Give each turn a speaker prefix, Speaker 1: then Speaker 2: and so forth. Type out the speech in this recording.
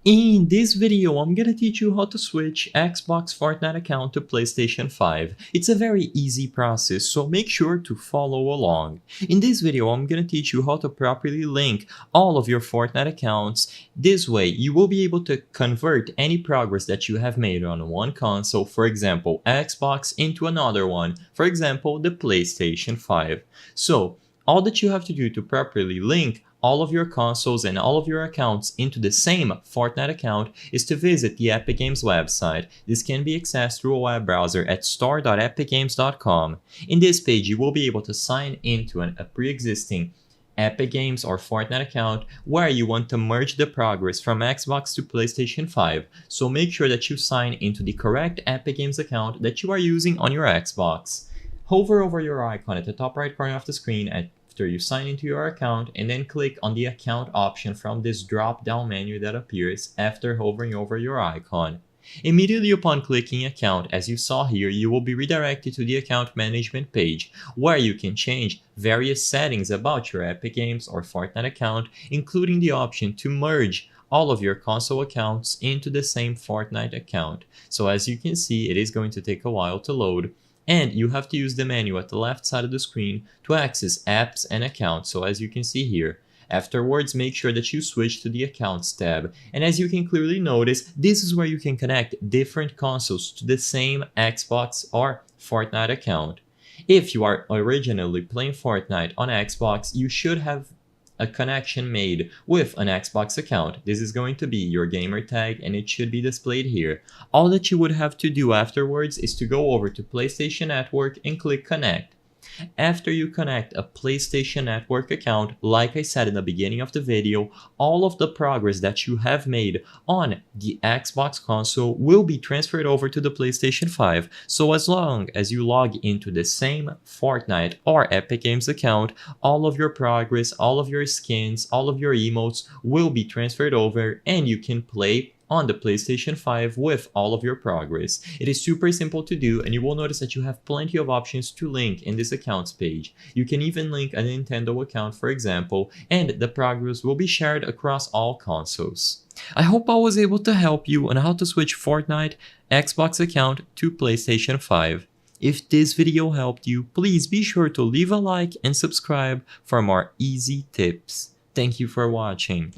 Speaker 1: In this video, I'm gonna teach you how to switch Xbox Fortnite account to PlayStation 5. It's a very easy process, so make sure to follow along. In this video, I'm gonna teach you how to properly link all of your Fortnite accounts. This way, you will be able to convert any progress that you have made on one console, for example, Xbox, into another one, for example, the PlayStation 5. So, all that you have to do to properly link all of your consoles and all of your accounts into the same Fortnite account is to visit the Epic Games website. This can be accessed through a web browser at store.epicgames.com. In this page, you will be able to sign into a pre-existing Epic Games or Fortnite account where you want to merge the progress from Xbox to PlayStation 5. So make sure that you sign into the correct Epic Games account that you are using on your Xbox. Hover over your icon at the top right corner of the screen after you sign into your account, and then click on the account option from this drop down menu that appears after hovering over your icon. Immediately upon clicking account, as you saw here, you will be redirected to the account management page where you can change various settings about your Epic Games or Fortnite account, including the option to merge all of your console accounts into the same Fortnite account. So as you can see, it is going to take a while to load, and you have to use the menu at the left side of the screen to access apps and accounts. So as you can see here, afterwards make sure that you switch to the accounts tab. And as you can clearly notice, this is where you can connect different consoles to the same Xbox or Fortnite account. If you are originally playing Fortnite on Xbox, you should have a connection made with an Xbox account. This is going to be your gamer tag and it should be displayed here. All that you would have to do afterwards is to go over to PlayStation Network and click connect. After you connect a PlayStation Network account, like I said in the beginning of the video, all of the progress that you have made on the Xbox console will be transferred over to the PlayStation 5. So as long as you log into the same Fortnite or Epic Games account, all of your progress, all of your skins, all of your emotes will be transferred over and you can play on the PlayStation 5 with all of your progress. It is super simple to do, and you will notice that you have plenty of options to link in this accounts page. You can even link a Nintendo account, for example, and the progress will be shared across all consoles. I hope I was able to help you on how to switch Fortnite Xbox account to PlayStation 5. If this video helped you, please be sure to leave a like and subscribe for more easy tips. Thank you for watching.